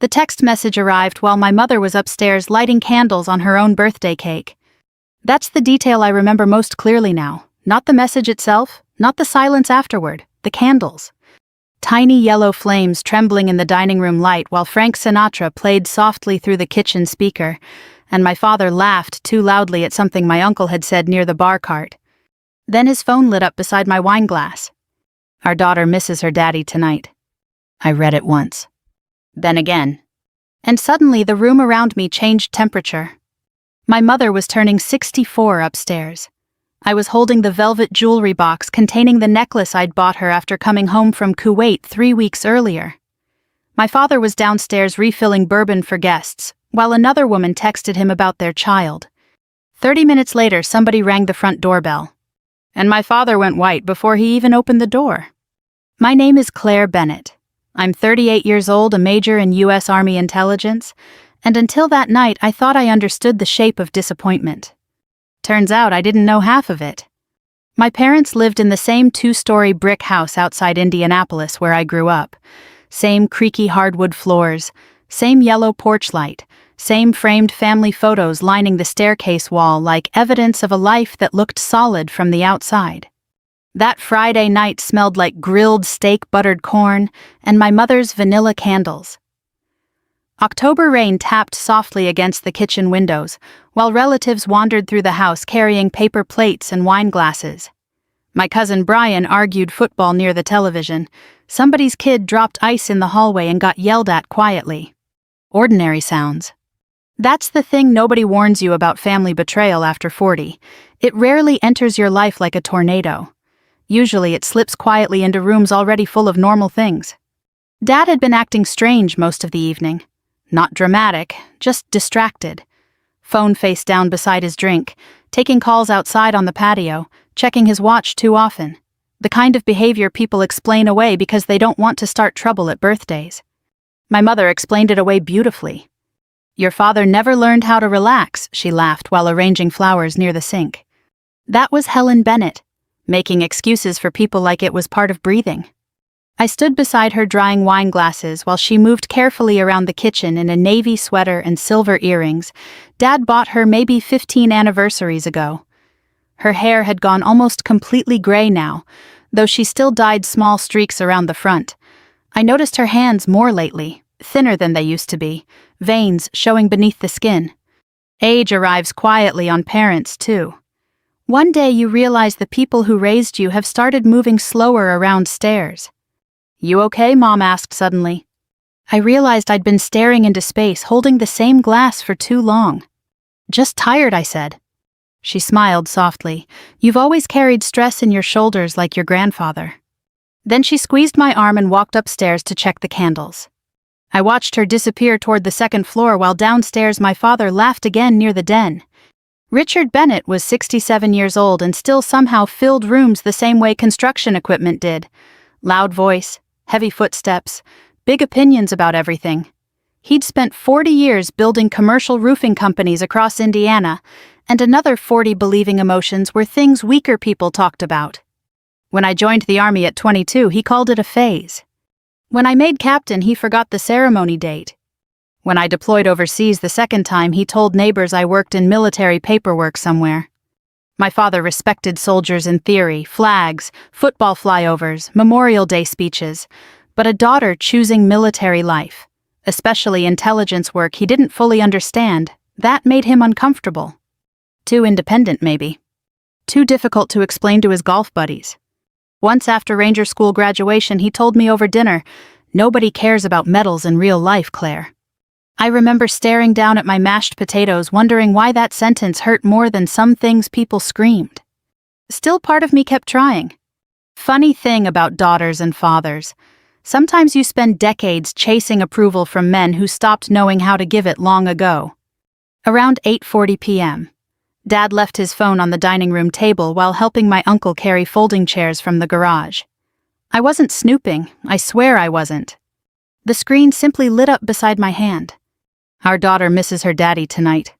The text message arrived while my mother was upstairs lighting candles on her own birthday cake. That's the detail I remember most clearly now, not the message itself, not the silence afterward, the candles. Tiny yellow flames trembling in the dining room light while Frank Sinatra played softly through the kitchen speaker, and my father laughed too loudly at something my uncle had said near the bar cart. Then his phone lit up beside my wine glass. Our daughter misses her daddy tonight. I read it once. Then again. And suddenly the room around me changed temperature. My mother was turning 64 upstairs. I was holding the velvet jewelry box containing the necklace I'd bought her after coming home from Kuwait 3 weeks earlier. My father was downstairs refilling bourbon for guests, while another woman texted him about their child. 30 minutes later, somebody rang the front doorbell. And my father went white before he even opened the door. My name is Claire Bennett. I'm 38 years old, a major in U.S. Army intelligence, and until that night I thought I understood the shape of disappointment. Turns out I didn't know half of it. My parents lived in the same 2-story brick house outside Indianapolis where I grew up. Same creaky hardwood floors, same yellow porch light, same framed family photos lining the staircase wall like evidence of a life that looked solid from the outside. That Friday night smelled like grilled steak, buttered corn, and my mother's vanilla candles. October rain tapped softly against the kitchen windows, while relatives wandered through the house carrying paper plates and wine glasses. My cousin Brian argued football near the television. Somebody's kid dropped ice in the hallway and got yelled at quietly. Ordinary sounds. That's the thing nobody warns you about family betrayal after 40. It rarely enters your life like a tornado. Usually it slips quietly into rooms already full of normal things. Dad had been acting strange most of the evening. Not dramatic, just distracted. Phone face down beside his drink, taking calls outside on the patio, checking his watch too often. The kind of behavior people explain away because they don't want to start trouble at birthdays. My mother explained it away beautifully. Your father never learned how to relax, she laughed while arranging flowers near the sink. That was Helen Bennett, making excuses for people like it was part of breathing. I stood beside her drying wine glasses while she moved carefully around the kitchen in a navy sweater and silver earrings Dad bought her maybe 15 anniversaries ago. Her hair had gone almost completely gray now, though she still dyed small streaks around the front. I noticed her hands more lately, thinner than they used to be, veins showing beneath the skin. Age arrives quietly on parents, too. One day you realize the people who raised you have started moving slower around stairs. You okay? Mom asked suddenly. I realized I'd been staring into space, holding the same glass for too long. Just tired, I said. She smiled softly. You've always carried stress in your shoulders like your grandfather. Then she squeezed my arm and walked upstairs to check the candles. I watched her disappear toward the second floor while downstairs my father laughed again near the den. Richard Bennett was 67 years old and still somehow filled rooms the same way construction equipment did. Loud voice, heavy footsteps, big opinions about everything. He'd spent 40 years building commercial roofing companies across Indiana, and another 40 believing emotions were things weaker people talked about. When I joined the Army at 22, he called it a phase. When I made captain, he forgot the ceremony date. When I deployed overseas the second time, he told neighbors I worked in military paperwork somewhere. My father respected soldiers in theory, flags, football flyovers, Memorial Day speeches, but a daughter choosing military life, especially intelligence work he didn't fully understand, that made him uncomfortable. Too independent, maybe. Too difficult to explain to his golf buddies. Once after Ranger School graduation, he told me over dinner, "Nobody cares about medals in real life, Claire." I remember staring down at my mashed potatoes, wondering why that sentence hurt more than some things people screamed. Still, part of me kept trying. Funny thing about daughters and fathers. Sometimes you spend decades chasing approval from men who stopped knowing how to give it long ago. Around 8:40 p.m., Dad left his phone on the dining room table while helping my uncle carry folding chairs from the garage. I wasn't snooping, I swear I wasn't. The screen simply lit up beside my hand. Our daughter misses her daddy tonight.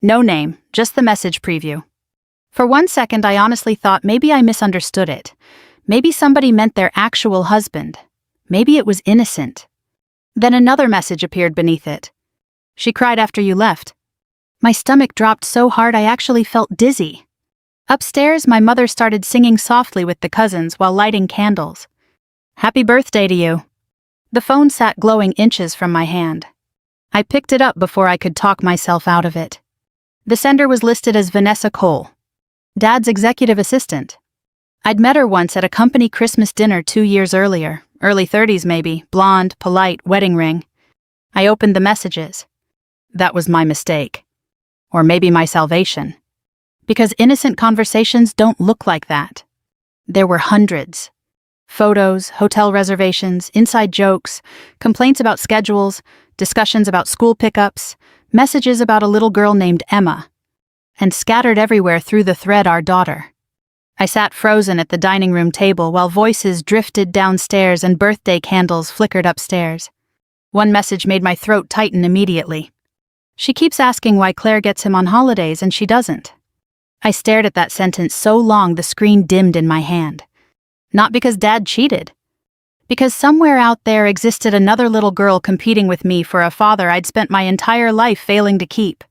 No name, just the message preview. For one second I honestly thought maybe I misunderstood it. Maybe somebody meant their actual husband. Maybe it was innocent. Then another message appeared beneath it. She cried after you left. My stomach dropped so hard I actually felt dizzy. Upstairs, my mother started singing softly with the cousins while lighting candles. Happy birthday to you. The phone sat glowing inches from my hand. I picked it up before I could talk myself out of it. The sender was listed as Vanessa Cole, Dad's executive assistant. I'd met her once at a company Christmas dinner 2 years earlier, early 30s maybe, blonde, polite, wedding ring. I opened the messages. That was my mistake. Or maybe my salvation. Because innocent conversations don't look like that. There were hundreds. Photos, hotel reservations, inside jokes, complaints about schedules, discussions about school pickups, messages about a little girl named Emma. And scattered everywhere through the thread our daughter. I sat frozen at the dining room table while voices drifted downstairs and birthday candles flickered upstairs. One message made my throat tighten immediately. She keeps asking why Claire gets him on holidays and she doesn't. I stared at that sentence so long the screen dimmed in my hand. Not because Dad cheated. Because somewhere out there existed another little girl competing with me for a father I'd spent my entire life failing to keep.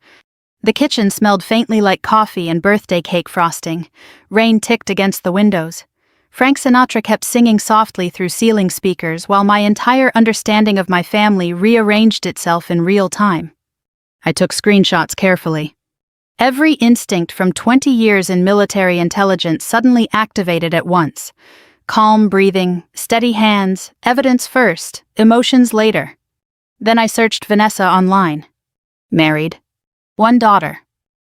The kitchen smelled faintly like coffee and birthday cake frosting. Rain ticked against the windows. Frank Sinatra kept singing softly through ceiling speakers while my entire understanding of my family rearranged itself in real time. I took screenshots carefully. Every instinct from 20 years in military intelligence suddenly activated at once. Calm breathing, steady hands, evidence first, emotions later. Then I searched Vanessa online. Married. 1 daughter.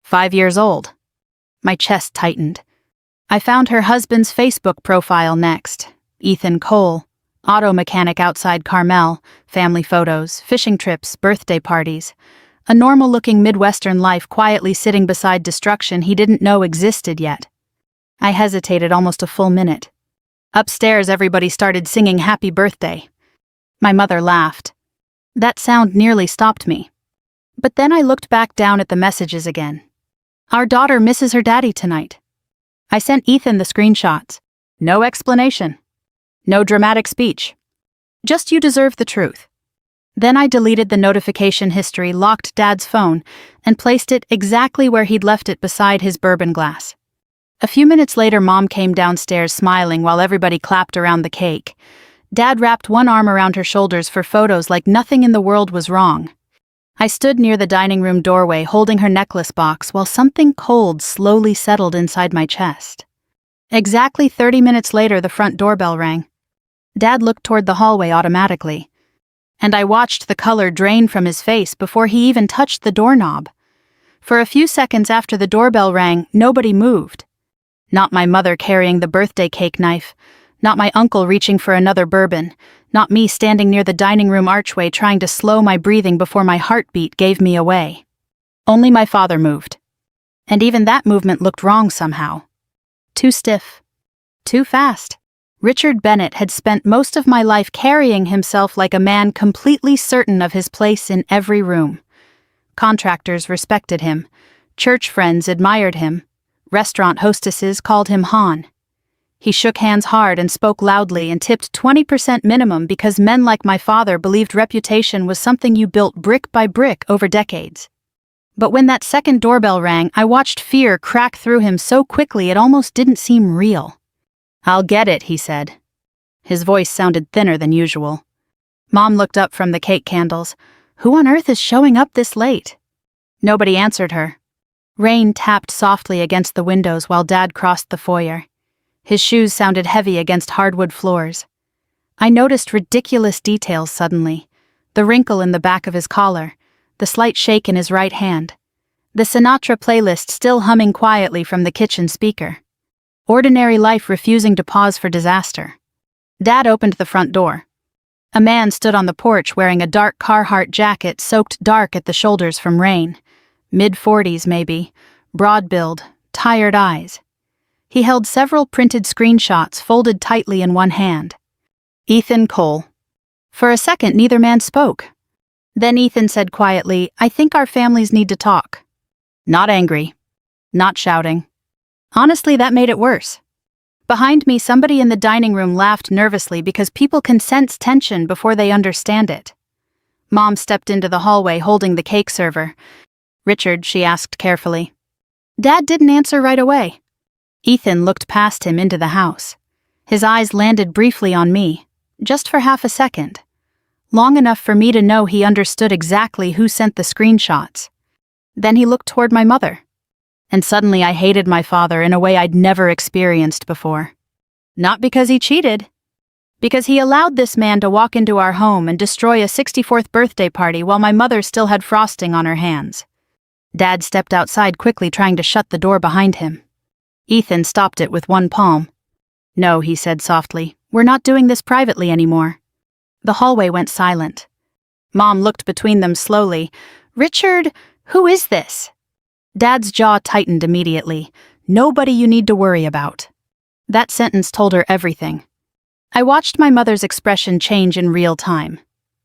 5 years old. My chest tightened. I found her husband's Facebook profile next. Ethan Cole. Auto mechanic outside Carmel. Family photos, fishing trips, birthday parties. A normal-looking Midwestern life quietly sitting beside destruction he didn't know existed yet. I hesitated almost a full minute. Upstairs, everybody started singing happy birthday. My mother laughed. That sound nearly stopped me. But then I looked back down at the messages again. Our daughter misses her daddy tonight. I sent Ethan the screenshots. No explanation. No dramatic speech. Just you deserve the truth. Then I deleted the notification history, locked Dad's phone, and placed it exactly where he'd left it beside his bourbon glass. A few minutes later, Mom came downstairs smiling while everybody clapped around the cake. Dad wrapped one arm around her shoulders for photos like nothing in the world was wrong. I stood near the dining room doorway holding her necklace box while something cold slowly settled inside my chest. Exactly 30 minutes later, the front doorbell rang. Dad looked toward the hallway automatically. And I watched the color drain from his face before he even touched the doorknob. For a few seconds after the doorbell rang, nobody moved. Not my mother carrying the birthday cake knife. Not my uncle reaching for another bourbon. Not me standing near the dining room archway trying to slow my breathing before my heartbeat gave me away. Only my father moved. And even that movement looked wrong somehow. Too stiff. Too fast. Richard Bennett had spent most of my life carrying himself like a man completely certain of his place in every room. Contractors respected him. Church friends admired him. Restaurant hostesses called him Han. He shook hands hard and spoke loudly and tipped 20% minimum because men like my father believed reputation was something you built brick by brick over decades. But when that second doorbell rang, I watched fear crack through him so quickly it almost didn't seem real. "I'll get it," he said. His voice sounded thinner than usual. Mom looked up from the cake candles. Who on earth is showing up this late? Nobody answered her. Rain tapped softly against the windows while Dad crossed the foyer. His shoes sounded heavy against hardwood floors. I noticed ridiculous details suddenly. The wrinkle in the back of his collar, the slight shake in his right hand, the Sinatra playlist still humming quietly from the kitchen speaker. Ordinary life refusing to pause for disaster. Dad opened the front door. A man stood on the porch wearing a dark Carhartt jacket soaked dark at the shoulders from rain. Mid-40s maybe, broad build, tired eyes. He held several printed screenshots folded tightly in one hand. Ethan Cole. For a second, neither man spoke. Then Ethan said quietly, "I think our families need to talk." Not angry. Not shouting. Honestly, that made it worse. Behind me, somebody in the dining room laughed nervously because people can sense tension before they understand it. Mom stepped into the hallway holding the cake server. "Richard," she asked carefully. Dad didn't answer right away. Ethan looked past him into the house. His eyes landed briefly on me, just for half a second. Long enough for me to know he understood exactly who sent the screenshots. Then he looked toward my mother. And suddenly I hated my father in a way I'd never experienced before. Not because he cheated. Because he allowed this man to walk into our home and destroy a 64th birthday party while my mother still had frosting on her hands. Dad stepped outside quickly, trying to shut the door behind him. Ethan stopped it with one palm. "No," he said softly, "we're not doing this privately anymore." The hallway went silent. Mom looked between them slowly. "Richard, who is this?" Dad's jaw tightened immediately. "Nobody you need to worry about." That sentence told her everything. I watched my mother's expression change in real time.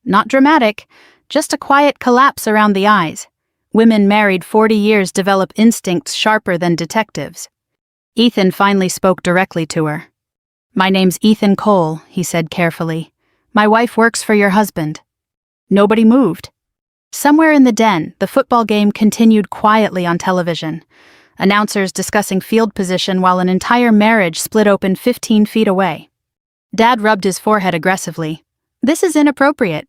Not dramatic, just a quiet collapse around the eyes. Women married 40 years develop instincts sharper than detectives. Ethan finally spoke directly to her. "My name's Ethan Cole," he said carefully. "My wife works for your husband." Nobody moved. Somewhere in the den, the football game continued quietly on television. Announcers discussing field position while an entire marriage split open 15 feet away. Dad rubbed his forehead aggressively. "This is inappropriate."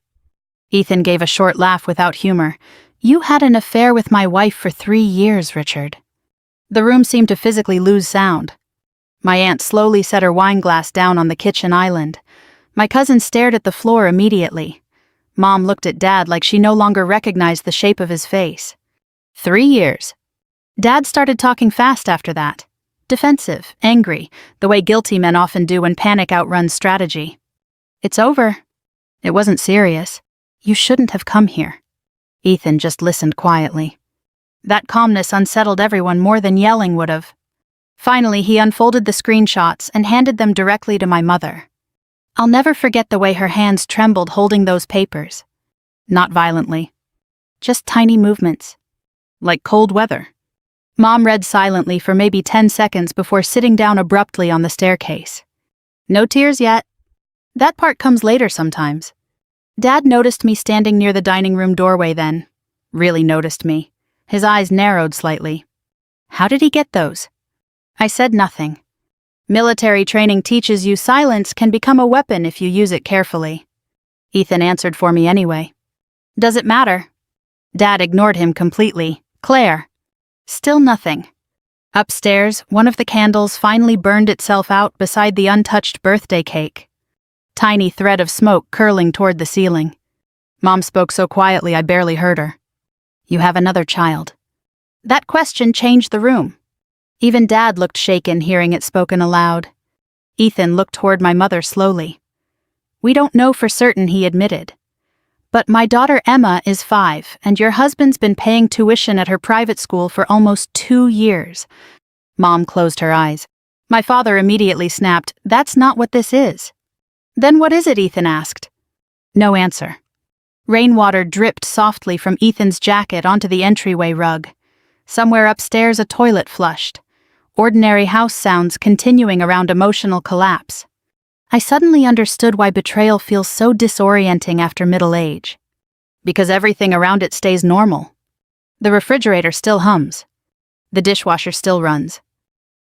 Ethan gave a short laugh without humor. "You had an affair with my wife for 3 years, Richard." The room seemed to physically lose sound. My aunt slowly set her wine glass down on the kitchen island. My cousin stared at the floor immediately. Mom looked at Dad like she no longer recognized the shape of his face. 3 years. Dad started talking fast after that. Defensive, angry, the way guilty men often do when panic outruns strategy. "It's over. It wasn't serious. You shouldn't have come here." Ethan just listened quietly. That calmness unsettled everyone more than yelling would have. Finally, he unfolded the screenshots and handed them directly to my mother. I'll never forget the way her hands trembled holding those papers. Not violently. Just tiny movements. Like cold weather. Mom read silently for maybe 10 seconds before sitting down abruptly on the staircase. "No tears yet. That part comes later sometimes." Dad noticed me standing near the dining room doorway then. Really noticed me. His eyes narrowed slightly. "How did he get those?" I said nothing. Military training teaches you silence can become a weapon if you use it carefully. Ethan answered for me anyway. "Does it matter?" Dad ignored him completely. "Claire." Still nothing. Upstairs, one of the candles finally burned itself out beside the untouched birthday cake. Tiny thread of smoke curling toward the ceiling. Mom spoke so quietly I barely heard her. "You have another child." That question changed the room. Even Dad looked shaken hearing it spoken aloud. Ethan looked toward my mother slowly. "We don't know for certain," he admitted. "But my daughter Emma is 5, and your husband's been paying tuition at her private school for almost 2 years. Mom closed her eyes. My father immediately snapped, "That's not what this is." "Then what is it?" Ethan asked. No answer. Rainwater dripped softly from Ethan's jacket onto the entryway rug. Somewhere upstairs a toilet flushed. Ordinary house sounds continuing around emotional collapse. I suddenly understood why betrayal feels so disorienting after middle age. Because everything around it stays normal. The refrigerator still hums. The dishwasher still runs.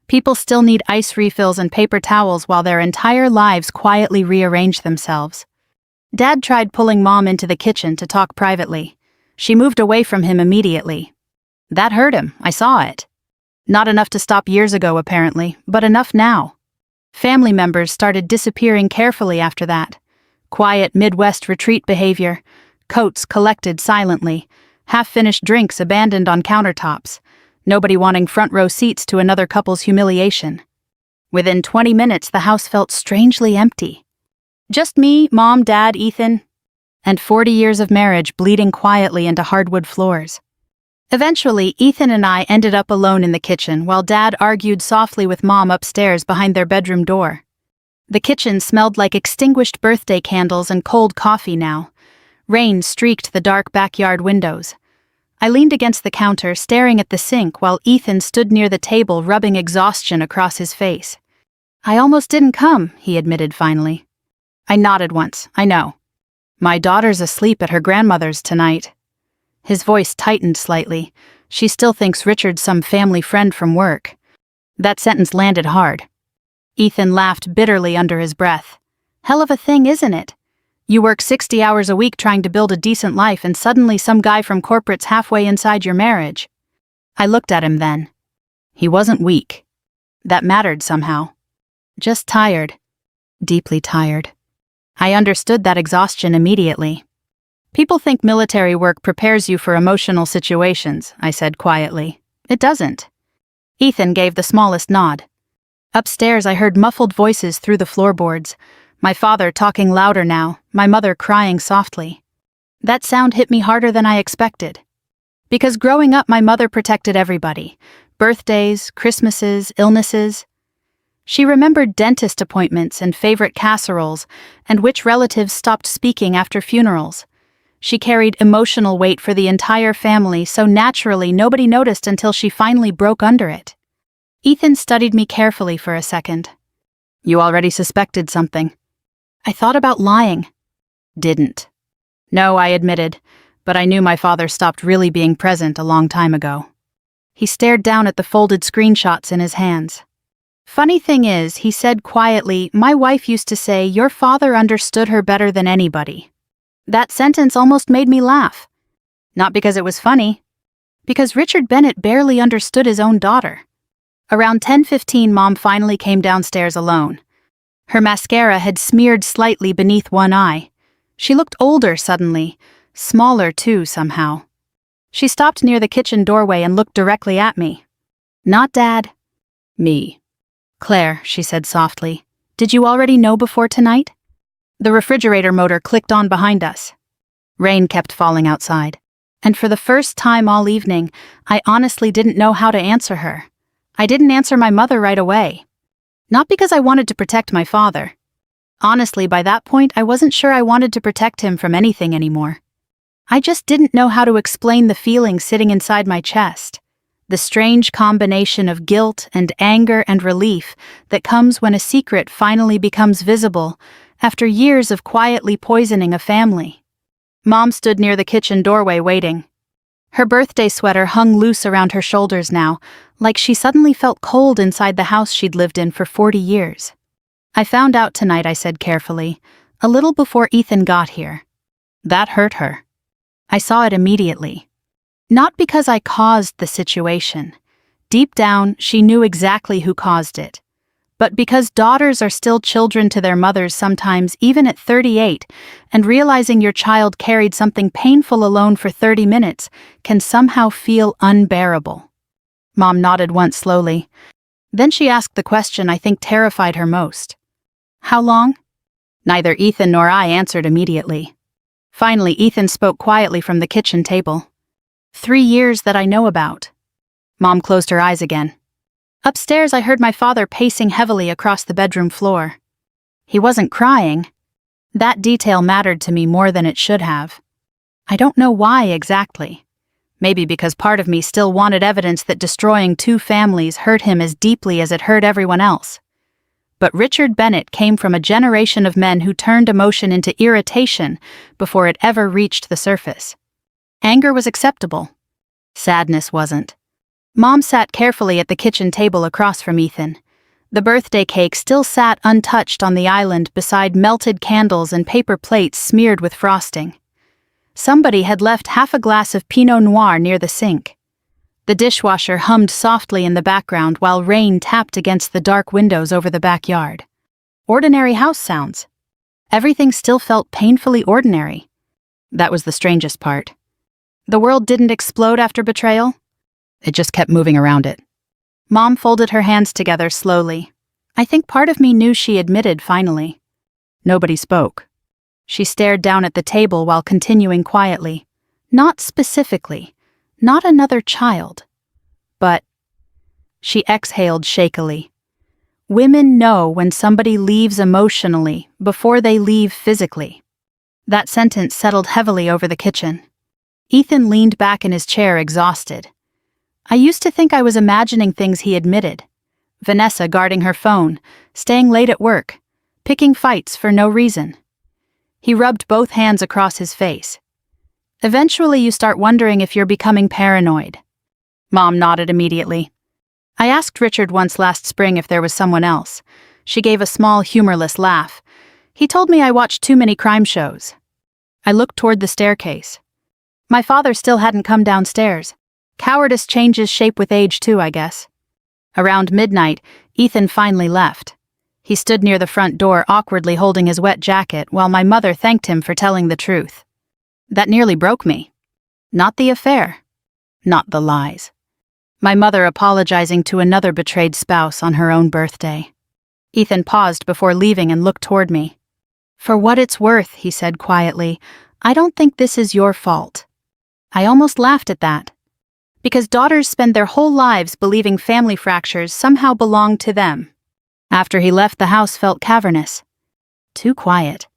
People still need ice refills and paper towels while their entire lives quietly rearrange themselves. Dad tried pulling Mom into the kitchen to talk privately. She moved away from him immediately. That hurt him, I saw it. Not enough to stop years ago, apparently, but enough now. Family members started disappearing carefully after that. Quiet Midwest retreat behavior, coats collected silently, half-finished drinks abandoned on countertops, nobody wanting front-row seats to another couple's humiliation. Within 20 minutes, the house felt strangely empty. Just me, Mom, Dad, Ethan, and 40 years of marriage bleeding quietly into hardwood floors. Eventually, Ethan and I ended up alone in the kitchen while Dad argued softly with Mom upstairs behind their bedroom door. The kitchen smelled like extinguished birthday candles and cold coffee now. Rain streaked the dark backyard windows. I leaned against the counter, staring at the sink while Ethan stood near the table rubbing exhaustion across his face. "I almost didn't come," he admitted finally. I nodded once. "I know." My daughter's asleep at her grandmother's tonight. His voice tightened slightly. She still thinks Richard's some family friend from work. That sentence landed hard. Ethan laughed bitterly under his breath. Hell of a thing, isn't it? You work 60 hours a week trying to build a decent life and suddenly some guy from corporate's halfway inside your marriage. I looked at him then. He wasn't weak. That mattered somehow. Just tired. Deeply tired. I understood that exhaustion immediately. People think military work prepares you for emotional situations, I said quietly. It doesn't. Ethan gave the smallest nod. Upstairs I heard muffled voices through the floorboards. My father talking louder now, my mother crying softly. That sound hit me harder than I expected. Because growing up my mother protected everybody. Birthdays, Christmases, illnesses. She remembered dentist appointments and favorite casseroles, and which relatives stopped speaking after funerals. She carried emotional weight for the entire family, so naturally nobody noticed until she finally broke under it. Ethan studied me carefully for a second. You already suspected something. I thought about lying. Didn't. No, I admitted, but I knew my father stopped really being present a long time ago. He stared down at the folded screenshots in his hands. Funny thing is, he said quietly, my wife used to say, your father understood her better than anybody. That sentence almost made me laugh. Not because it was funny. Because Richard Bennett barely understood his own daughter. Around 10:15, Mom finally came downstairs alone. Her mascara had smeared slightly beneath one eye. She looked older suddenly, smaller too somehow. She stopped near the kitchen doorway and looked directly at me. Not Dad. Me. Claire, she said softly, did you already know before tonight? The refrigerator motor clicked on behind us. Rain kept falling outside. And for the first time all evening, I honestly didn't know how to answer her. I didn't answer my mother right away. Not because I wanted to protect my father. Honestly, by that point, I wasn't sure I wanted to protect him from anything anymore. I just didn't know how to explain the feeling sitting inside my chest. The strange combination of guilt and anger and relief that comes when a secret finally becomes visible after years of quietly poisoning a family. Mom stood near the kitchen doorway waiting. Her birthday sweater hung loose around her shoulders now, like she suddenly felt cold inside the house she'd lived in for 40 years. I found out tonight, I said carefully, a little before Ethan got here. That hurt her. I saw it immediately. Not because I caused the situation. Deep down, she knew exactly who caused it. But because daughters are still children to their mothers sometimes, even at 38, and realizing your child carried something painful alone for 30 minutes can somehow feel unbearable. Mom nodded once slowly. Then she asked the question I think terrified her most. How long? Neither Ethan nor I answered immediately. Finally, Ethan spoke quietly from the kitchen table. 3 years that I know about. Mom closed her eyes again. Upstairs, I heard my father pacing heavily across the bedroom floor. He wasn't crying. That detail mattered to me more than it should have. I don't know why exactly. Maybe because part of me still wanted evidence that destroying 2 families hurt him as deeply as it hurt everyone else. But Richard Bennett came from a generation of men who turned emotion into irritation before it ever reached the surface. Anger was acceptable. Sadness wasn't. Mom sat carefully at the kitchen table across from Ethan. The birthday cake still sat untouched on the island beside melted candles and paper plates smeared with frosting. Somebody had left half a glass of Pinot Noir near the sink. The dishwasher hummed softly in the background while rain tapped against the dark windows over the backyard. Ordinary house sounds. Everything still felt painfully ordinary. That was the strangest part. The world didn't explode after betrayal. It just kept moving around it. Mom folded her hands together slowly. I think part of me knew she admitted finally. Nobody spoke. She stared down at the table while continuing quietly. Not specifically. Not another child. But... She exhaled shakily. Women know when somebody leaves emotionally before they leave physically. That sentence settled heavily over the kitchen. Ethan leaned back in his chair exhausted. I used to think I was imagining things he admitted. Vanessa guarding her phone, staying late at work, picking fights for no reason. He rubbed both hands across his face. Eventually you start wondering if you're becoming paranoid. Mom nodded immediately. I asked Richard once last spring if there was someone else. She gave a small, humorless laugh. He told me I watched too many crime shows. I looked toward the staircase. My father still hadn't come downstairs. Cowardice changes shape with age too, I guess. Around midnight, Ethan finally left. He stood near the front door, awkwardly holding his wet jacket, while my mother thanked him for telling the truth. That nearly broke me. Not the affair. Not the lies. My mother apologizing to another betrayed spouse on her own birthday. Ethan paused before leaving and looked toward me. For what it's worth, he said quietly, I don't think this is your fault. I almost laughed at that. Because daughters spend their whole lives believing family fractures somehow belong to them. After he left, the house felt cavernous. Too quiet.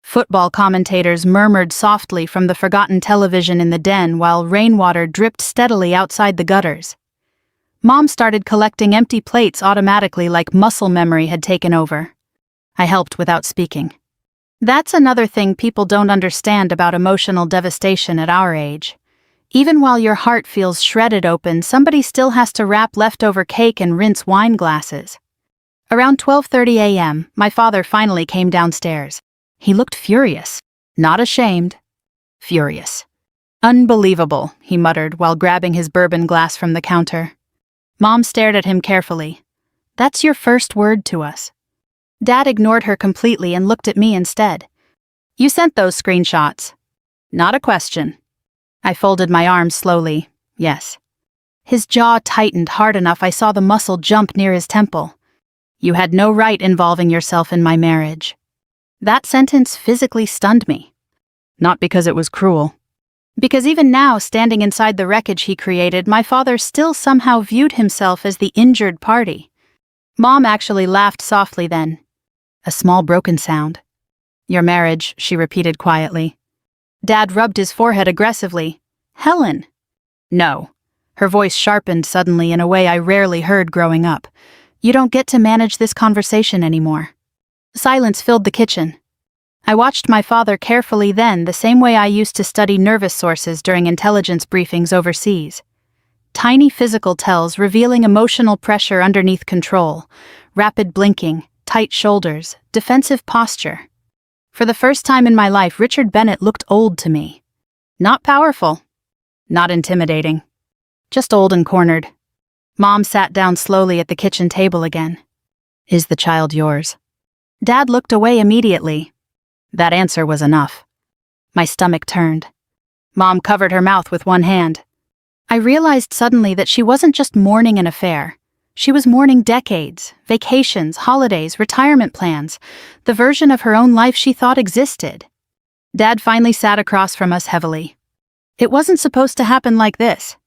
Football commentators murmured softly from the forgotten television in the den while rainwater dripped steadily outside the gutters. Mom started collecting empty plates automatically like muscle memory had taken over. I helped without speaking. That's another thing people don't understand about emotional devastation at our age. Even while your heart feels shredded open, somebody still has to wrap leftover cake and rinse wine glasses. Around 12:30 a.m., my father finally came downstairs. He looked furious, not ashamed. Furious. Unbelievable, he muttered while grabbing his bourbon glass from the counter. Mom stared at him carefully. That's your first word to us. Dad ignored her completely and looked at me instead. You sent those screenshots. Not a question. I folded my arms slowly. Yes. His jaw tightened hard enough I saw the muscle jump near his temple. You had no right involving yourself in my marriage. That sentence physically stunned me. Not because it was cruel. Because even now, standing inside the wreckage he created, my father still somehow viewed himself as the injured party. Mom actually laughed softly then. A small broken sound. Your marriage, she repeated quietly. Dad rubbed his forehead aggressively. Helen. No. Her voice sharpened suddenly in a way I rarely heard growing up. You don't get to manage this conversation anymore. Silence filled the kitchen. I watched my father carefully then, the same way I used to study nervous sources during intelligence briefings overseas. Tiny physical tells revealing emotional pressure underneath control, rapid blinking, tight shoulders, defensive posture. For the first time in my life, Richard Bennett looked old to me. Not powerful. Not intimidating. Just old and cornered. Mom sat down slowly at the kitchen table again. Is the child yours? Dad looked away immediately. That answer was enough. My stomach turned. Mom covered her mouth with one hand. I realized suddenly that she wasn't just mourning an affair. She was mourning decades, vacations, holidays, retirement plans, the version of her own life she thought existed. Dad finally sat across from us heavily. It wasn't supposed to happen like this.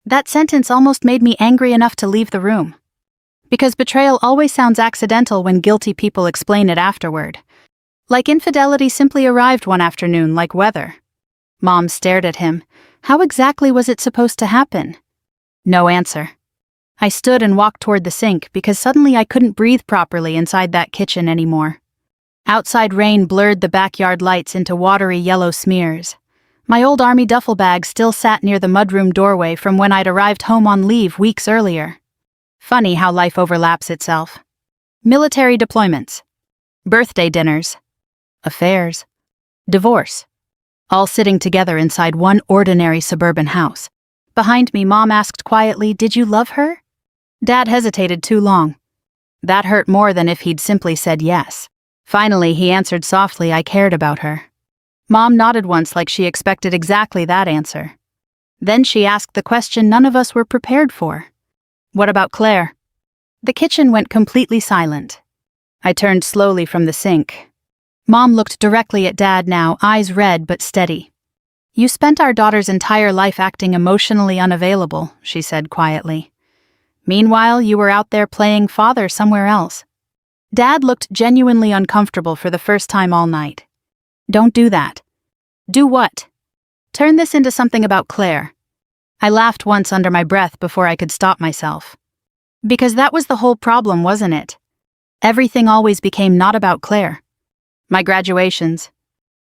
That sentence almost made me angry enough to leave the room. Because betrayal always sounds accidental when guilty people explain it afterward. Like infidelity simply arrived one afternoon like weather. Mom stared at him. How exactly was it supposed to happen? No answer. I stood and walked toward the sink because suddenly I couldn't breathe properly inside that kitchen anymore. Outside rain blurred the backyard lights into watery yellow smears. My old army duffel bag still sat near the mudroom doorway from when I'd arrived home on leave weeks earlier. Funny how life overlaps itself. Military deployments. Birthday dinners. Affairs. Divorce. All sitting together inside one ordinary suburban house. Behind me, Mom asked quietly, "Did you love her?" Dad hesitated too long. That hurt more than if he'd simply said yes. Finally, he answered softly, "I cared about her." Mom nodded once like she expected exactly that answer. Then she asked the question none of us were prepared for. What about Claire? The kitchen went completely silent. I turned slowly from the sink. Mom looked directly at Dad now, eyes red but steady. You spent our daughter's entire life acting emotionally unavailable, she said quietly. Meanwhile, you were out there playing father somewhere else. Dad looked genuinely uncomfortable for the first time all night. Don't do that. Do what? Turn this into something about Claire. I laughed once under my breath before I could stop myself. Because that was the whole problem, wasn't it? Everything always became not about Claire. My graduations.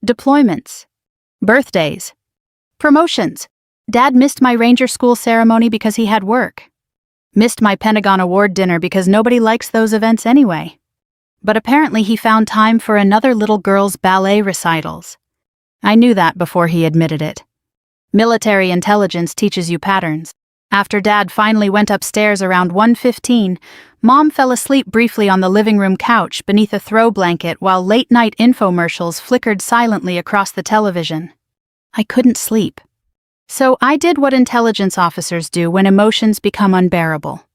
Deployments. Birthdays. Promotions. Dad missed my Ranger School ceremony because he had work. Missed my Pentagon Award dinner because nobody likes those events anyway. But apparently he found time for another little girl's ballet recitals. I knew that before he admitted it. Military intelligence teaches you patterns. After Dad finally went upstairs around 1:15, Mom fell asleep briefly on the living room couch beneath a throw blanket while late-night infomercials flickered silently across the television. I couldn't sleep. So I did what intelligence officers do when emotions become unbearable.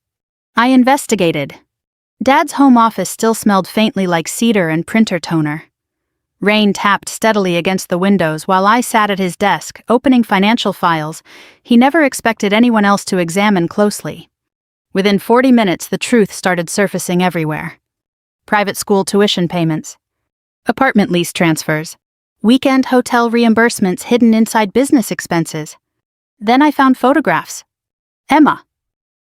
I investigated. Dad's home office still smelled faintly like cedar and printer toner. Rain tapped steadily against the windows while I sat at his desk, opening financial files he never expected anyone else to examine closely. Within 40 minutes, the truth started surfacing everywhere. Private school tuition payments, apartment lease transfers, weekend hotel reimbursements hidden inside business expenses. Then I found photographs. Emma,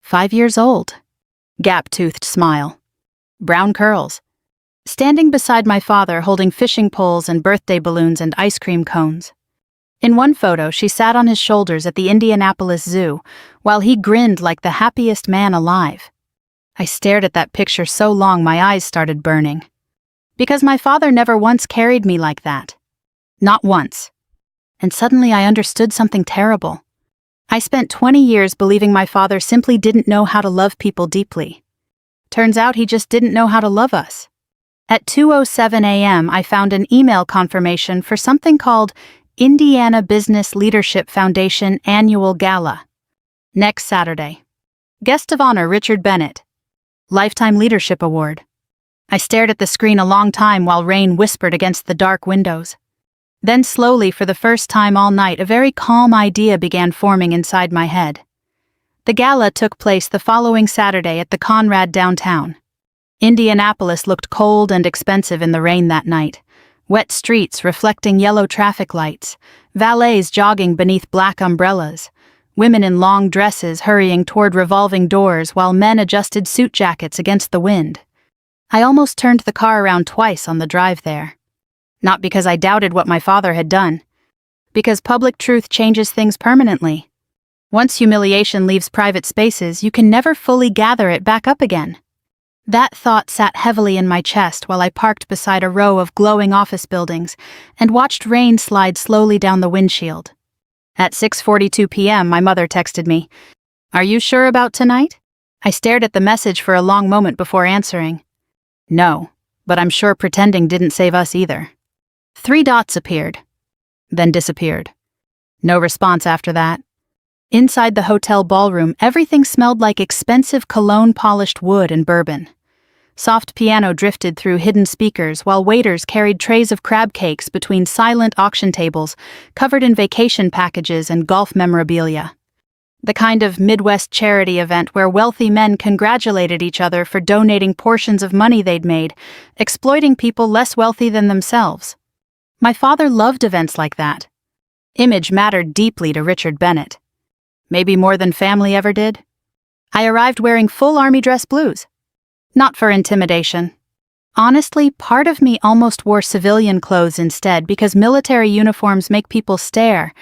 5 years old, gap-toothed smile, brown curls, standing beside my father holding fishing poles and birthday balloons and ice cream cones. In one photo, she sat on his shoulders at the Indianapolis Zoo while he grinned like the happiest man alive. I stared at that picture so long my eyes started burning. Because my father never once carried me like that. Not once. And suddenly I understood something terrible. I spent 20 years believing my father simply didn't know how to love people deeply. Turns out he just didn't know how to love us. At 2:07 a.m., I found an email confirmation for something called Indiana Business Leadership Foundation Annual Gala. Next Saturday. Guest of honor Richard Bennett. Lifetime Leadership Award. I stared at the screen a long time while rain whispered against the dark windows. Then slowly, for the first time all night, a very calm idea began forming inside my head. The gala took place the following Saturday at the Conrad downtown. Indianapolis looked cold and expensive in the rain that night. Wet streets reflecting yellow traffic lights, valets jogging beneath black umbrellas, women in long dresses hurrying toward revolving doors while men adjusted suit jackets against the wind. I almost turned the car around twice on the drive there. Not because I doubted what my father had done. Because public truth changes things permanently. Once humiliation leaves private spaces, you can never fully gather it back up again. That thought sat heavily in my chest while I parked beside a row of glowing office buildings and watched rain slide slowly down the windshield. At 6:42 p.m., my mother texted me, "Are you sure about tonight?" I stared at the message for a long moment before answering. No, but I'm sure pretending didn't save us either. 3 dots appeared, then disappeared. No response after that. Inside the hotel ballroom, everything smelled like expensive cologne-polished wood and bourbon. Soft piano drifted through hidden speakers while waiters carried trays of crab cakes between silent auction tables covered in vacation packages and golf memorabilia. The kind of Midwest charity event where wealthy men congratulated each other for donating portions of money they'd made, exploiting people less wealthy than themselves. My father loved events like that. Image mattered deeply to Richard Bennett. Maybe more than family ever did. I arrived wearing full army dress blues. Not for intimidation. Honestly, part of me almost wore civilian clothes instead because military uniforms make people stare,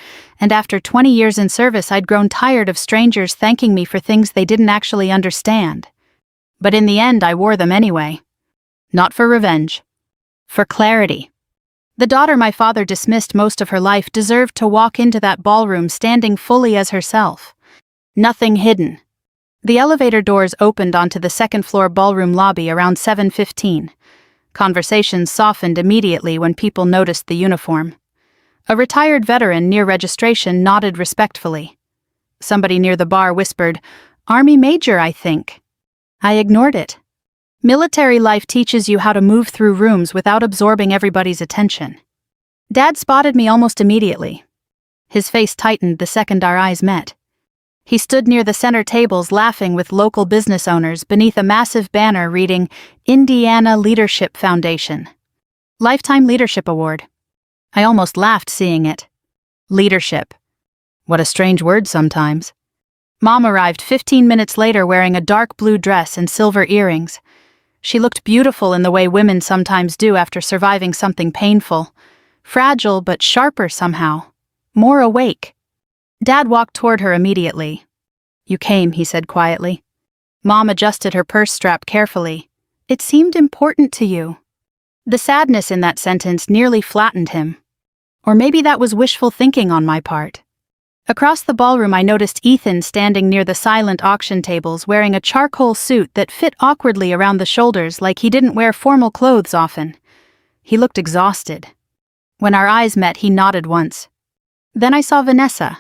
and after 20 years in service I'd grown tired of strangers thanking me for things they didn't actually understand. But in the end I wore them anyway. Not for revenge. For clarity. The daughter my father dismissed most of her life deserved to walk into that ballroom standing fully as herself. Nothing hidden. The elevator doors opened onto the second-floor ballroom lobby around 7:15. Conversations softened immediately when people noticed the uniform. A retired veteran near registration nodded respectfully. Somebody near the bar whispered, "Army Major, I think." I ignored it. Military life teaches you how to move through rooms without absorbing everybody's attention. Dad spotted me almost immediately. His face tightened the second our eyes met. He stood near the center tables laughing with local business owners beneath a massive banner reading Indiana Leadership Foundation. Lifetime Leadership Award. I almost laughed seeing it. Leadership. What a strange word sometimes. Mom arrived 15 minutes later wearing a dark blue dress and silver earrings. She looked beautiful in the way women sometimes do after surviving something painful. fragile but sharper somehow, more awake. Dad walked toward her immediately. "You came," he said quietly. Mom adjusted her purse strap carefully. "It seemed important to you." The sadness in that sentence nearly flattened him. Or maybe that was wishful thinking on my part. Across the ballroom I noticed Ethan standing near the silent auction tables wearing a charcoal suit that fit awkwardly around the shoulders like he didn't wear formal clothes often. He looked exhausted. When our eyes met, he nodded once. Then I saw Vanessa.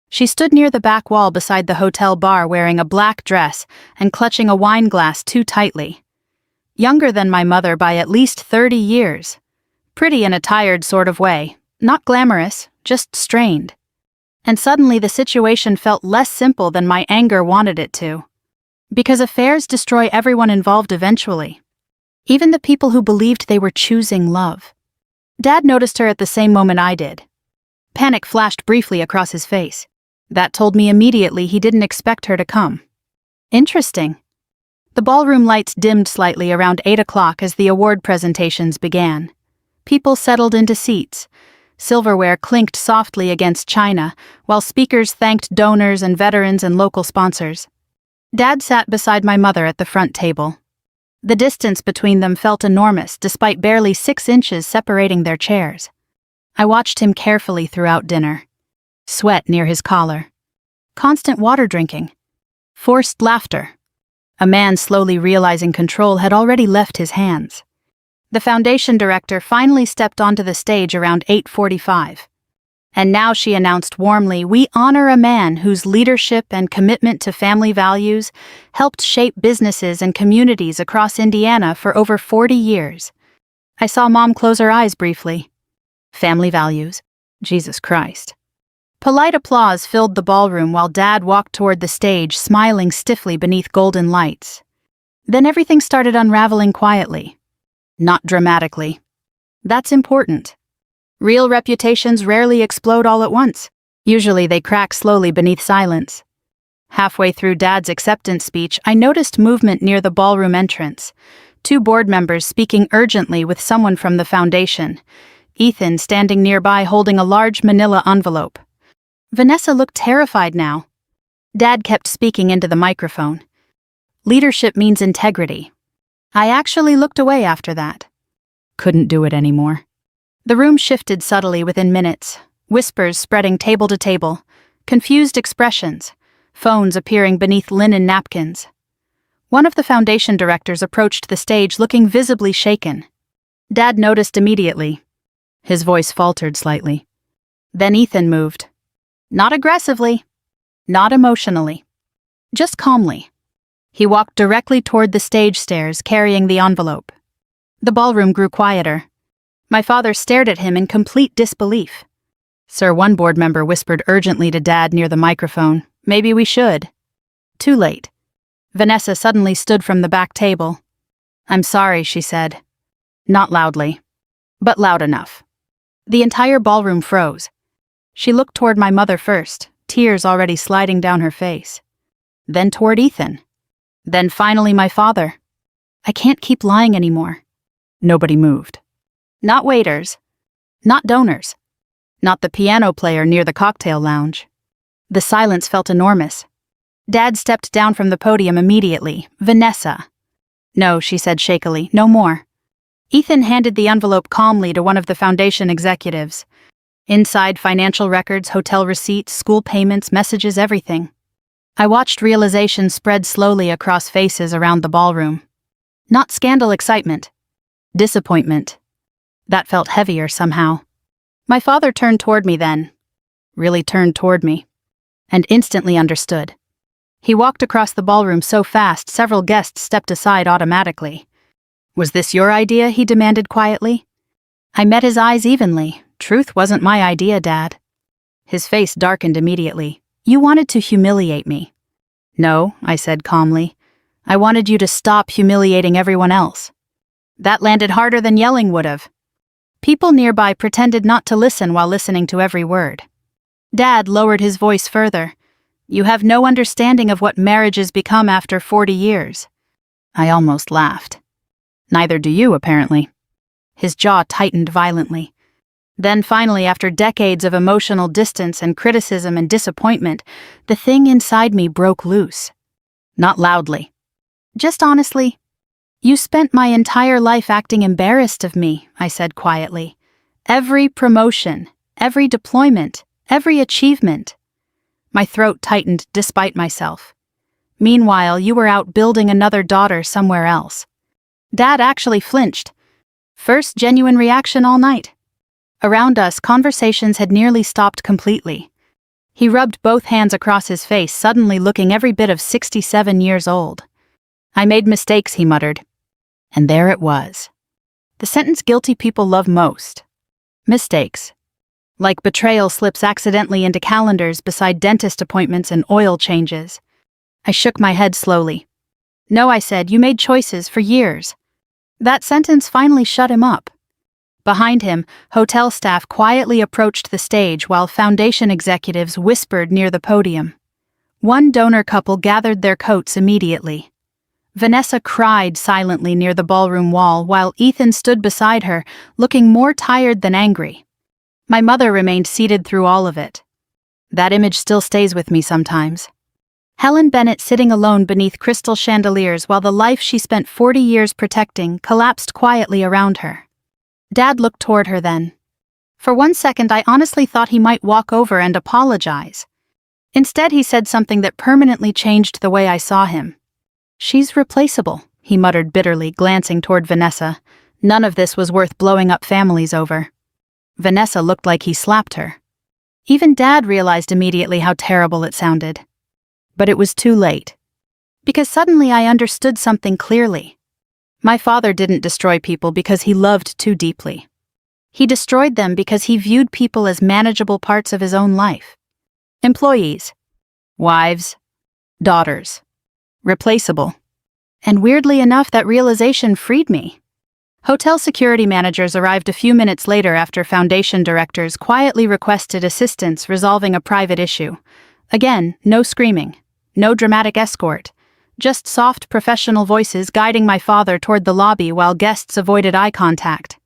She stood near the back wall beside the hotel bar wearing a black dress and clutching a wine glass too tightly. Younger than my mother by at least 30 years. Pretty in a tired sort of way, not glamorous, just strained. And suddenly the situation felt less simple than my anger wanted it to. Because affairs destroy everyone involved eventually. Even the people who believed they were choosing love. Dad noticed her at the same moment I did. Panic flashed briefly across his face. That told me immediately he didn't expect her to come. Interesting. The ballroom lights dimmed slightly around 8 o'clock as the award presentations began. People settled into seats. Silverware clinked softly against china, while speakers thanked donors and veterans and local sponsors. Dad sat beside my mother at the front table. The distance between them felt enormous, despite barely 6 inches separating their chairs. I watched him carefully throughout dinner. Sweat near his collar. Constant water drinking. Forced laughter. A man slowly realizing control had already left his hands. The foundation director finally stepped onto the stage around 8:45. And now she announced warmly, "We honor a man whose leadership and commitment to family values helped shape businesses and communities across Indiana for over 40 years. I saw Mom close her eyes briefly. Family values. Jesus Christ. Polite applause filled the ballroom while Dad walked toward the stage, smiling stiffly beneath golden lights. Then everything started unraveling quietly. Not dramatically. That's important. Real reputations rarely explode all at once. Usually they crack slowly beneath silence. Halfway through Dad's acceptance speech, I noticed movement near the ballroom entrance. 2 board members speaking urgently with someone from the foundation. Ethan standing nearby holding a large manila envelope. Vanessa looked terrified now. Dad kept speaking into the microphone. Leadership means integrity. I actually looked away after that. Couldn't do it anymore. The room shifted subtly within minutes, whispers spreading table to table, confused expressions, phones appearing beneath linen napkins. One of the foundation directors approached the stage looking visibly shaken. Dad noticed immediately. His voice faltered slightly. Then Ethan moved. Not aggressively, not emotionally, just calmly. He walked directly toward the stage stairs, carrying the envelope. The ballroom grew quieter. My father stared at him in complete disbelief. "Sir," one board member whispered urgently to Dad near the microphone, "maybe we should." Too late. Vanessa suddenly stood from the back table. "I'm sorry," she said. Not loudly, but loud enough. The entire ballroom froze. She looked toward my mother first, tears already sliding down her face. Then toward Ethan. Then finally my father. I can't keep lying anymore. Nobody moved. Not waiters. Not donors. Not the piano player near the cocktail lounge. The silence felt enormous. Dad stepped down from the podium immediately. "Vanessa." "No," she said shakily, "no more." Ethan handed the envelope calmly to one of the foundation executives. Inside, financial records, hotel receipts, school payments, messages, everything. I watched realization spread slowly across faces around the ballroom. Not scandal excitement. Disappointment. That felt heavier somehow. My father turned toward me then. Really turned toward me. And instantly understood. He walked across the ballroom so fast several guests stepped aside automatically. "Was this your idea?" he demanded quietly. I met his eyes evenly. "Truth wasn't my idea, Dad." His face darkened immediately. "You wanted to humiliate me." "No," I said calmly. "I wanted you to stop humiliating everyone else." That landed harder than yelling would have. People nearby pretended not to listen while listening to every word. Dad lowered his voice further. "You have no understanding of what marriages become after 40 years. I almost laughed. "Neither do you, apparently." His jaw tightened violently. Then finally, after decades of emotional distance and criticism and disappointment, the thing inside me broke loose. Not loudly. Just honestly. "You spent my entire life acting embarrassed of me," I said quietly. "Every promotion, every deployment, every achievement." My throat tightened despite myself. "Meanwhile, you were out building another daughter somewhere else." Dad actually flinched. First genuine reaction all night. Around us, conversations had nearly stopped completely. He rubbed both hands across his face, suddenly looking every bit of 67 years old. "I made mistakes," he muttered. And there it was. The sentence guilty people love most. Mistakes. Like betrayal slips accidentally into calendars beside dentist appointments and oil changes. I shook my head slowly. "No," I said, "you made choices for years." That sentence finally shut him up. Behind him, hotel staff quietly approached the stage while foundation executives whispered near the podium. One donor couple gathered their coats immediately. Vanessa cried silently near the ballroom wall while Ethan stood beside her, looking more tired than angry. My mother remained seated through all of it. That image still stays with me sometimes. Helen Bennett sitting alone beneath crystal chandeliers while the life she spent 40 years protecting collapsed quietly around her. Dad looked toward her then. For one second I honestly thought he might walk over and apologize. Instead he said something that permanently changed the way I saw him. "She's replaceable," he muttered bitterly, glancing toward Vanessa. None of this was worth blowing up families over. Vanessa looked like he slapped her. Even Dad realized immediately how terrible it sounded. But it was too late. Because suddenly I understood something clearly. My father didn't destroy people because he loved too deeply. He destroyed them because he viewed people as manageable parts of his own life. Employees. Wives. Daughters. Replaceable. And weirdly enough, that realization freed me. Hotel security managers arrived a few minutes later after foundation directors quietly requested assistance resolving a private issue. Again, no screaming. No dramatic escort. Just soft professional voices guiding my father toward the lobby while guests avoided eye contact.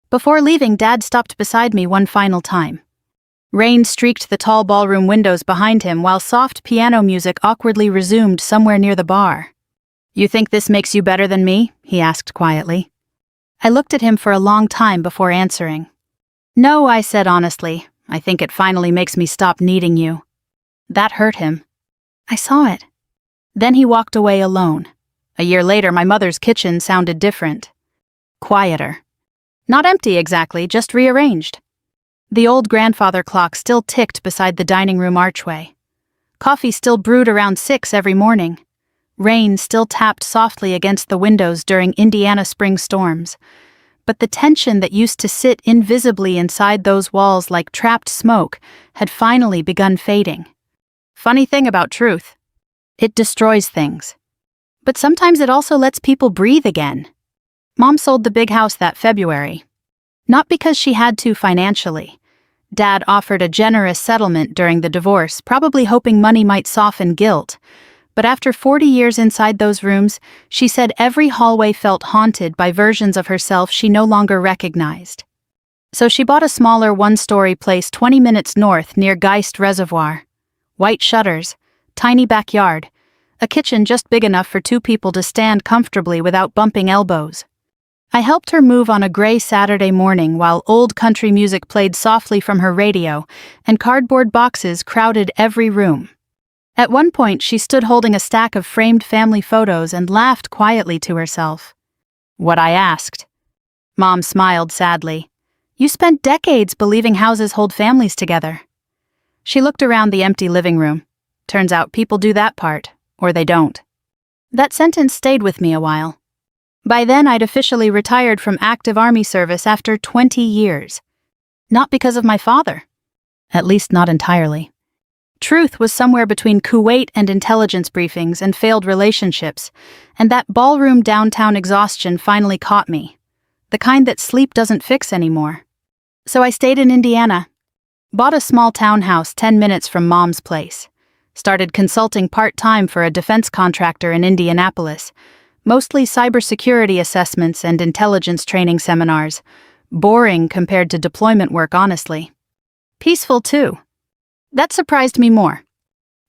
Before leaving, Dad stopped beside me one final time. Rain streaked the tall ballroom windows behind him while soft piano music awkwardly resumed somewhere near the bar. "You think this makes you better than me?" he asked quietly. I looked at him for a long time before answering. "No," I said honestly. "I think it finally makes me stop needing you." That hurt him. I saw it. Then he walked away alone. A year later, my mother's kitchen sounded different. Quieter. Not empty exactly, just rearranged. The old grandfather clock still ticked beside the dining room archway. Coffee still brewed around 6 every morning. Rain still tapped softly against the windows during Indiana spring storms. But the tension that used to sit invisibly inside those walls like trapped smoke had finally begun fading. Funny thing about truth. It destroys things. But sometimes it also lets people breathe again. Mom sold the big house that February. Not because she had to financially. Dad offered a generous settlement during the divorce, probably hoping money might soften guilt. But after 40 years inside those rooms, she said every hallway felt haunted by versions of herself she no longer recognized. So she bought a smaller one-story place 20 minutes north near Geist Reservoir. White shutters, tiny backyard, a kitchen just big enough for 2 people to stand comfortably without bumping elbows. I helped her move on a gray Saturday morning while old country music played softly from her radio and cardboard boxes crowded every room. At one point, she stood holding a stack of framed family photos and laughed quietly to herself. What I asked. Mom smiled sadly. "You spent decades believing houses hold families together." She looked around the empty living room. Turns out people do that part, or they don't. That sentence stayed with me a while. By then, I'd officially retired from active army service after 20 years. Not because of my father. At least not entirely. Truth was somewhere between Kuwait and intelligence briefings and failed relationships, and that ballroom downtown exhaustion finally caught me. The kind that sleep doesn't fix anymore. So I stayed in Indiana. Bought a small townhouse 10 minutes from Mom's place. Started consulting part-time for a defense contractor in Indianapolis, mostly cybersecurity assessments and intelligence training seminars, Boring compared to deployment work, honestly. Peaceful, too. That surprised me more.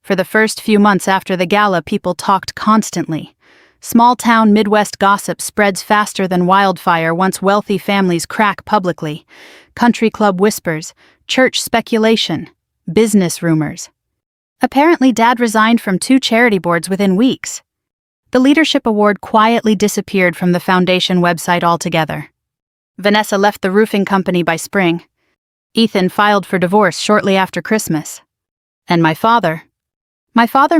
For the first few months after the gala, people talked constantly. Small-town Midwest gossip spreads faster than wildfire once wealthy families crack publicly. Country club whispers, church speculation, business rumors. Apparently, Dad resigned from 2 charity boards within weeks. The leadership award quietly disappeared from the foundation website altogether. Vanessa left the roofing company by spring. Ethan filed for divorce shortly after Christmas. And my father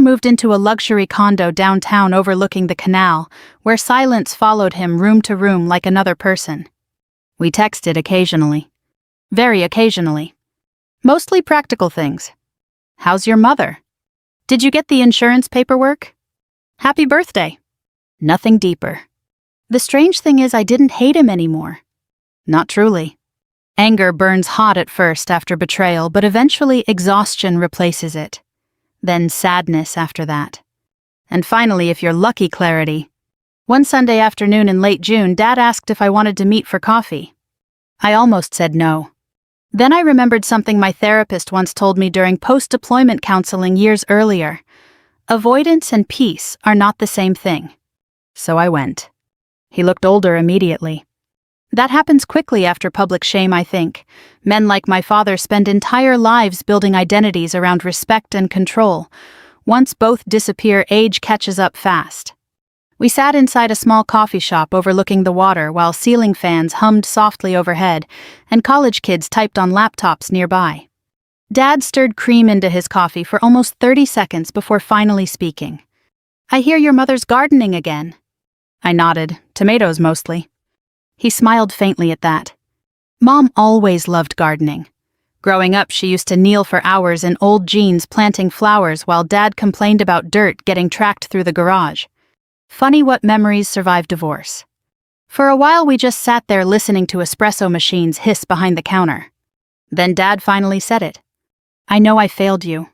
moved into a luxury condo downtown overlooking the canal, where silence followed him room to room like another person. We texted occasionally. Very occasionally. Mostly practical things. How's your mother? Did you get the insurance paperwork? Happy birthday. Nothing deeper. The strange thing is I didn't hate him anymore. Not truly. Anger burns hot at first after betrayal, but eventually exhaustion replaces it. Then sadness after that. And finally, if you're lucky, clarity. One Sunday afternoon in late June, Dad asked if I wanted to meet for coffee. I almost said no. Then I remembered something my therapist once told me during post-deployment counseling years earlier. Avoidance and peace are not the same thing. So I went. He looked older immediately. That happens quickly after public shame, I think. Men like my father spend entire lives building identities around respect and control. Once both disappear, age catches up fast. We sat inside a small coffee shop overlooking the water while ceiling fans hummed softly overhead and college kids typed on laptops nearby. Dad stirred cream into his coffee for almost 30 seconds before finally speaking. "I hear your mother's gardening again." I nodded, tomatoes mostly. He smiled faintly at that. Mom always loved gardening. Growing up, she used to kneel for hours in old jeans planting flowers while Dad complained about dirt getting tracked through the garage. Funny what memories survive divorce. For a while, we just sat there listening to espresso machines hiss behind the counter. Then Dad finally said it. "I know I failed you."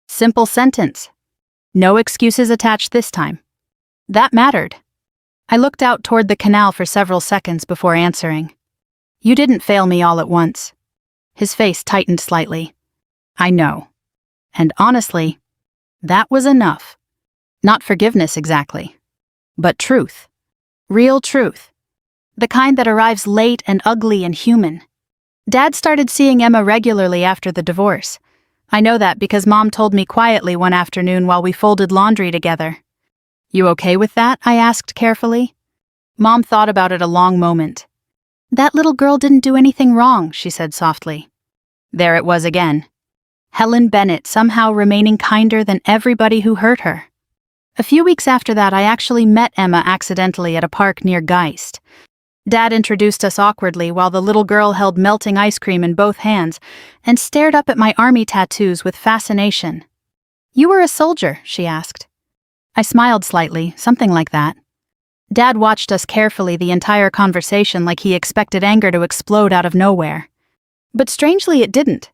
Simple sentence. No excuses attached this time. That mattered. I looked out toward the canal for several seconds before answering. "You didn't fail me all at once." His face tightened slightly. "I know. And honestly, that was enough. Not forgiveness exactly, but truth. Real truth. The kind that arrives late and ugly and human." Dad started seeing Emma regularly after the divorce. I know that because Mom told me quietly one afternoon while we folded laundry together. "You okay with that?" I asked carefully. Mom thought about it a long moment. "That little girl didn't do anything wrong," she said softly. There it was again. Helen Bennett somehow remaining kinder than everybody who hurt her. A few weeks after that, I actually met Emma accidentally at a park near Geist. Dad introduced us awkwardly while the little girl held melting ice cream in both hands and stared up at my army tattoos with fascination. "You were a soldier?" she asked. I smiled slightly, something like that. Dad watched us carefully the entire conversation like he expected anger to explode out of nowhere. But strangely it didn't.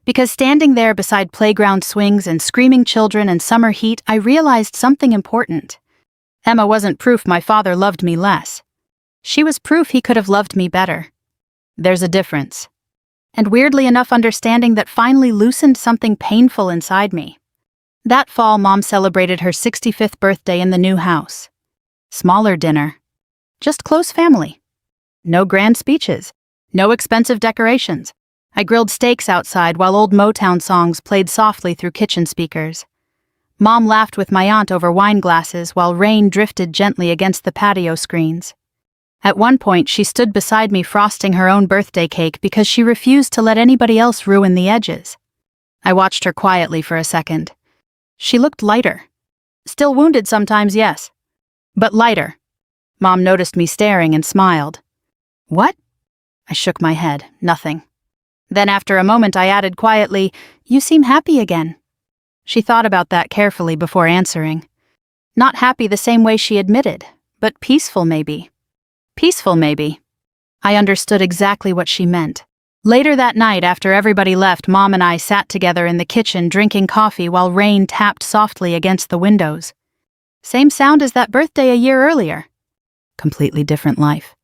Because standing there beside playground swings and screaming children and summer heat, I realized something important. Emma wasn't proof my father loved me less. She was proof he could have loved me better. There's a difference. And weirdly enough, understanding that finally loosened something painful inside me. That fall, Mom celebrated her 65th birthday in the new house. Smaller dinner. Just close family. No grand speeches. No expensive decorations. I grilled steaks outside while old Motown songs played softly through kitchen speakers. Mom laughed with my aunt over wine glasses while rain drifted gently against the patio screens. At one point, she stood beside me frosting her own birthday cake because she refused to let anybody else ruin the edges. I watched her quietly for a second. She looked lighter. Still wounded sometimes, yes. But lighter. Mom noticed me staring and smiled. "What?" I shook my head. Nothing. Then after a moment I added quietly, "You seem happy again." She thought about that carefully before answering. Not happy the same way she admitted, but peaceful maybe. Peaceful maybe. I understood exactly what she meant. Later that night, after everybody left, Mom and I sat together in the kitchen drinking coffee while rain tapped softly against the windows. Same sound as that birthday a year earlier. Completely different life.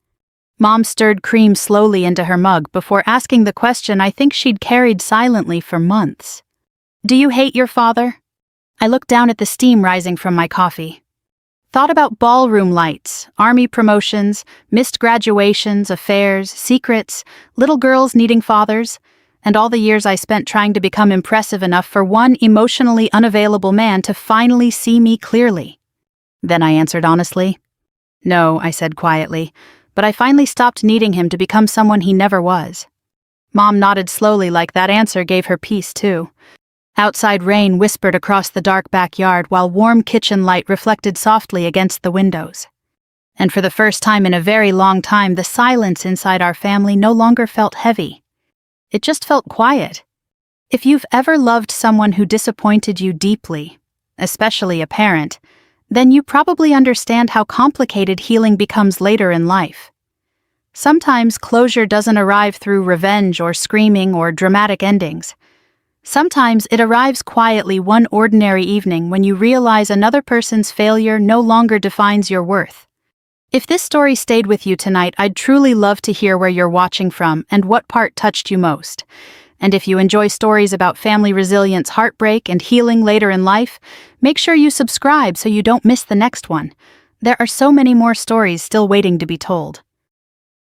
Mom stirred cream slowly into her mug before asking the question I think she'd carried silently for months. Do you hate your father? I looked down at the steam rising from my coffee. Thought about ballroom lights, army promotions, missed graduations, affairs, secrets, little girls needing fathers, and all the years I spent trying to become impressive enough for one emotionally unavailable man to finally see me clearly. Then I answered honestly. No, I said quietly, but I finally stopped needing him to become someone he never was. Mom nodded slowly like that answer gave her peace too. Outside rain whispered across the dark backyard while warm kitchen light reflected softly against the windows. And for the first time in a very long time, the silence inside our family no longer felt heavy. It just felt quiet. If you've ever loved someone who disappointed you deeply, especially a parent, then you probably understand how complicated healing becomes later in life. Sometimes closure doesn't arrive through revenge or screaming or dramatic endings. Sometimes it arrives quietly one ordinary evening when you realize another person's failure no longer defines your worth. If this story stayed with you tonight, I'd truly love to hear where you're watching from and what part touched you most. And if you enjoy stories about family resilience, heartbreak, and healing later in life, make sure you subscribe so you don't miss the next one. There are so many more stories still waiting to be told.